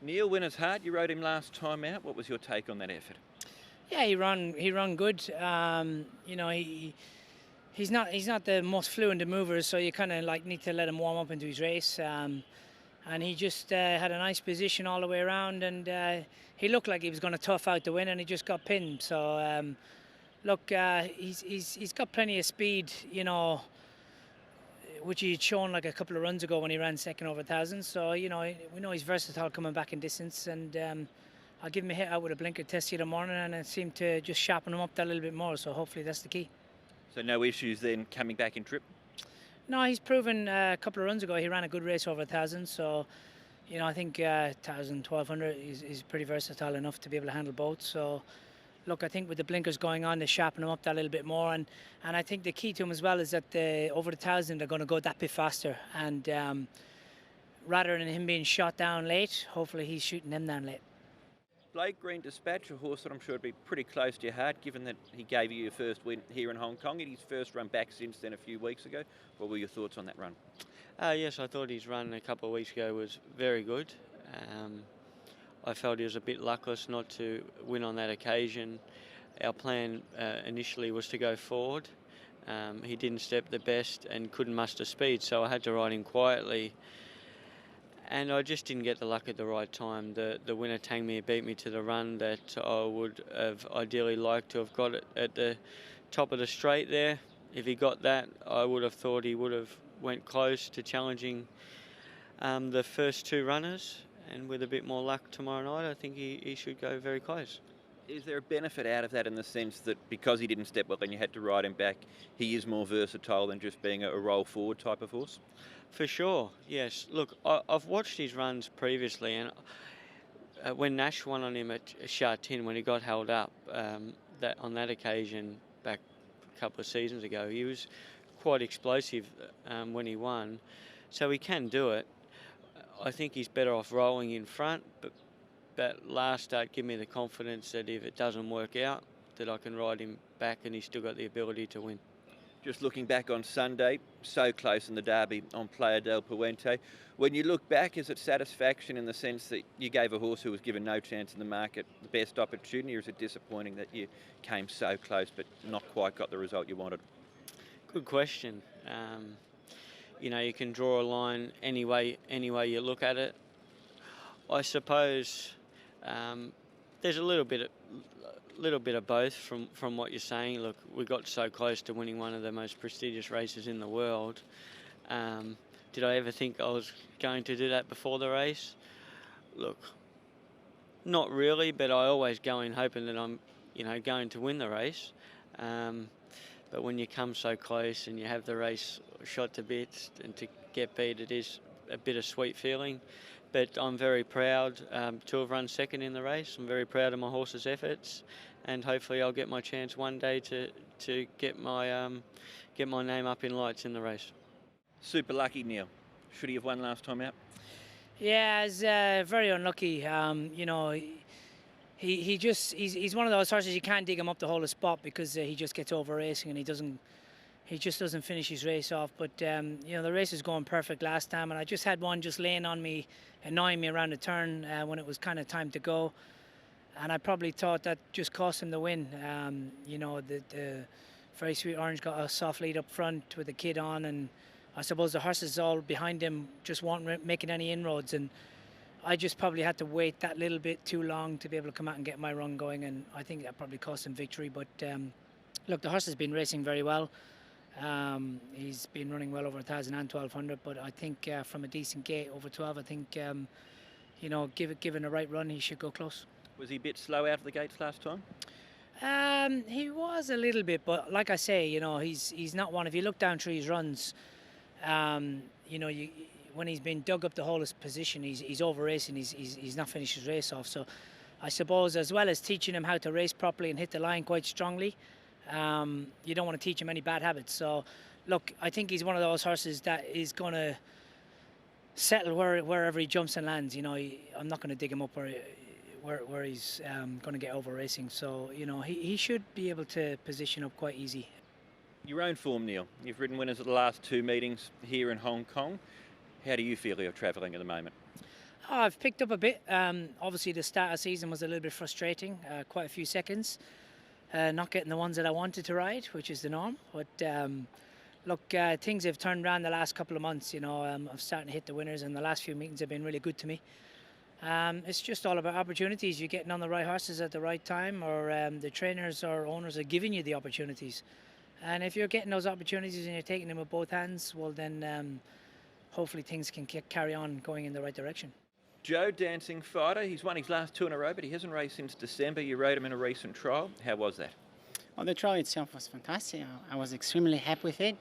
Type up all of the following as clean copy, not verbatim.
Neil, winner's heart, you rode him last time out. What was your take on that effort? Yeah, he run good. He's not the most fluent in movers, so you kind of like need to let him warm up into his race. And he just had a nice position all the way around, and he looked like he was going to tough out the win, and he just got pinned. So he's got plenty of speed, which he had shown like a couple of runs ago when he ran second over 1,000. So we know he's versatile coming back in distance, and I'll give him a hit out with a blinker test here in the morning, and it seemed to just sharpen him up that little bit more. So hopefully that's the key. So no issues then coming back in trip? No, he's proven a couple of runs ago he ran a good race over 1,000. So I think 1,000, 1,200 is pretty versatile enough to be able to handle both. So look, I think with the blinkers going on, they sharpen him up that little bit more, and I think the key to him as well is that over the 1,000 they're going to go that bit faster, and rather than him being shot down late, hopefully he's shooting them down late. Blake Green Dispatch, a horse that I'm sure would be pretty close to your heart, given that he gave you your first win here in Hong Kong and his first run back since then a few weeks ago. What were your thoughts on that run? Yes, I thought his run a couple of weeks ago was very good. I felt he was a bit luckless not to win on that occasion. Our plan initially was to go forward. He didn't step the best and couldn't muster speed, so I had to ride him quietly. And I just didn't get the luck at the right time. The winner Tangmere beat me to the run that I would have ideally liked to have got it at the top of the straight there. If he got that, I would have thought he would have went close to challenging the first two runners. And with a bit more luck tomorrow night, I think he should go very close. Is there a benefit out of that in the sense that because he didn't step well and you had to ride him back, he is more versatile than just being a roll forward type of horse? For sure, yes. Look, I've watched his runs previously, and when Nash won on him at Sha Tin, when he got held up, that on that occasion back a couple of seasons ago, he was quite explosive when he won, so he can do it. I think he's better off rolling in front, but that last start gave me the confidence that if it doesn't work out, that I can ride him back and he's still got the ability to win. Just looking back on Sunday, so close in the derby on Playa del Puente. When you look back, is it satisfaction in the sense that you gave a horse who was given no chance in the market the best opportunity, or is it disappointing that you came so close but not quite got the result you wanted? Good question. You can draw a line any way you look at it. I suppose there's a little bit of both from what you're saying. Look, we got so close to winning one of the most prestigious races in the world. Did I ever think I was going to do that before the race? Look, not really, but I always go in hoping that I'm, going to win the race. But when you come so close and you have the race shot to bits and to get beat, it is a bittersweet feeling. But I'm very proud to have run second in the race. I'm very proud of my horse's efforts, and hopefully I'll get my chance one day to get my name up in lights in the race. Super lucky, Neil. Should he have won last time out? Yeah, I was very unlucky. He's one of those horses you can't dig him up the whole spot because he just gets over racing and he just doesn't finish his race off. But the race was going perfect last time, and I just had one just laying on me, annoying me around the turn when it was kind of time to go, and I probably thought that just cost him the win. The Very Sweet Orange got a soft lead up front with the kid on, and I suppose the horses all behind him just weren't making any inroads, and I just probably had to wait that little bit too long to be able to come out and get my run going, and I think that probably cost him victory. But look, the horse has been racing very well. He's been running well over 1,000 and 1,200, but I think from a decent gate over 12, I think given the right run, he should go close. Was he a bit slow out of the gates last time? He was a little bit, but like I say, he's not one. If you look down through his runs, when he's been dug up the whole position, he's over racing. He's not finished his race off. So I suppose as well as teaching him how to race properly and hit the line quite strongly, you don't want to teach him any bad habits. So look, I think he's one of those horses that is going to settle wherever he jumps and lands. I'm not going to dig him up where he's going to get over racing. So he should be able to position up quite easy. Your own form, Neil. You've ridden winners at the last two meetings here in Hong Kong. How do you feel you're travelling at the moment? Oh, I've picked up a bit. Obviously, the start of the season was a little bit frustrating. Quite a few seconds, not getting the ones that I wanted to ride, which is the norm. But look, things have turned around the last couple of months. You know, I'm starting to hit the winners, and the last few meetings have been really good to me. It's just all about opportunities. You're getting on the right horses at the right time, or the trainers or owners are giving you the opportunities. And if you're getting those opportunities and you're taking them with both hands, well then hopefully things can carry on going in the right direction. Joe, dancing fighter, he's won his last 2 in a row, but he hasn't raced since December. You rode him in a recent trial. How was that? Well, the trial itself was fantastic. I was extremely happy with it.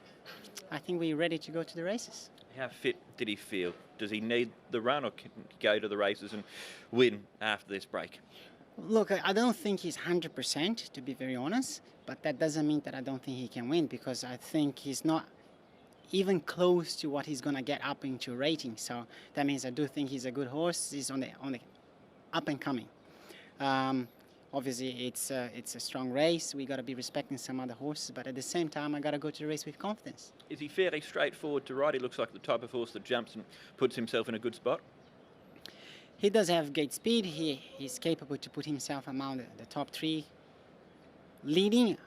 I think we're ready to go to the races. How fit did he feel? Does he need the run, or can he go to the races and win after this break? Look, I don't think he's 100%, to be very honest, but that doesn't mean that I don't think he can win, because I think he's not even close to what he's going to get up into rating. So that means I do think he's a good horse. He's on the up and coming. Obviously, it's a strong race. We got to be respecting some other horses, but at the same time, I got to go to the race with confidence. Is he fairly straightforward to ride? He looks like the type of horse that jumps and puts himself in a good spot. He does have gate speed. He's capable to put himself among the top 3 leading.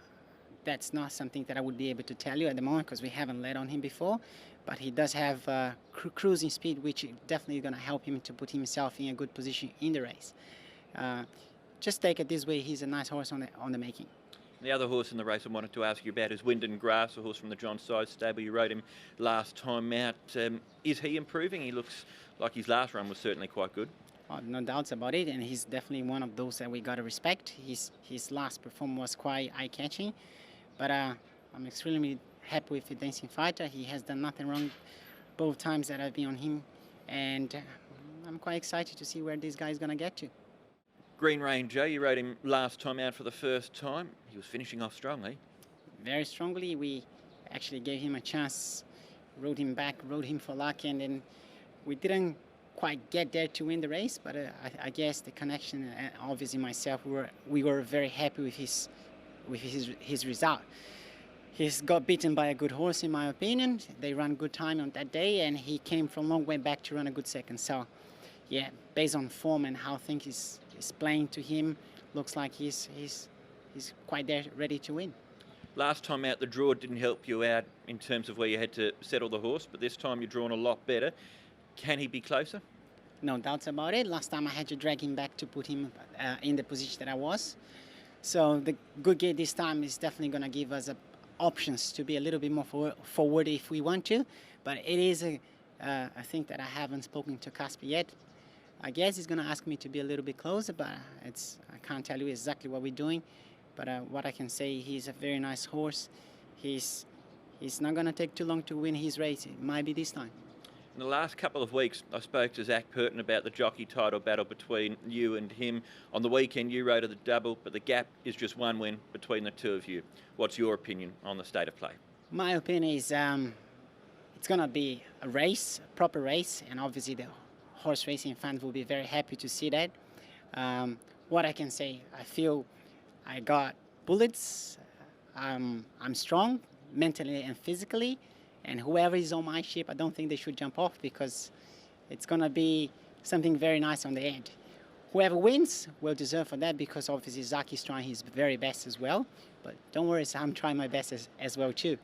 That's not something that I would be able to tell you at the moment, because we haven't led on him before. But he does have cruising speed, which is definitely going to help him to put himself in a good position in the race. Just take it this way, he's a nice horse on the making. The other horse in the race I wanted to ask you about is Wind and Grass, a horse from the John Size stable. You rode him last time out. Is he improving? He looks like his last run was certainly quite good. Oh, no doubts about it, and he's definitely one of those that we got to respect. His last performance was quite eye-catching, but I'm extremely happy with the Dancing Fighter. He has done nothing wrong both times that I've been on him, and I'm quite excited to see where this guy is going to get to. Green Ranger, you rode him last time out for the first time. He was finishing off strongly. Very strongly. We actually gave him a chance, rode him back, rode him for luck, and then we didn't quite get there to win the race, but I guess the connection, and obviously myself, we were very happy with his result. He's got beaten by a good horse, in my opinion. They ran good time on that day, and he came from a long way back to run a good second. So, yeah, based on form and how things is playing to him, looks like he's quite there, ready to win. Last time out, the draw didn't help you out in terms of where you had to settle the horse, but this time you're drawn a lot better. Can he be closer? No doubts about it. Last time I had to drag him back to put him in the position that I was. So the good gate this time is definitely going to give us options to be a little bit more forward if we want to. But it is a thing that I haven't spoken to Casper yet. I guess he's going to ask me to be a little bit closer, but I can't tell you exactly what we're doing. But what I can say, he's a very nice horse. He's not going to take too long to win his race. It might be this time. In the last couple of weeks, I spoke to Zach Purton about the jockey title battle between you and him. On the weekend, you rode at the double, but the gap is just 1 win between the two of you. What's your opinion on the state of play? My opinion is it's going to be a race, a proper race, and obviously the horse racing fans will be very happy to see that. What I can say, I feel I got bullets. I'm strong mentally and physically. And whoever is on my ship, I don't think they should jump off, because it's going to be something very nice on the end. Whoever wins will deserve for that, because obviously Zach is trying his very best as well. But don't worry, I'm trying my best as well too.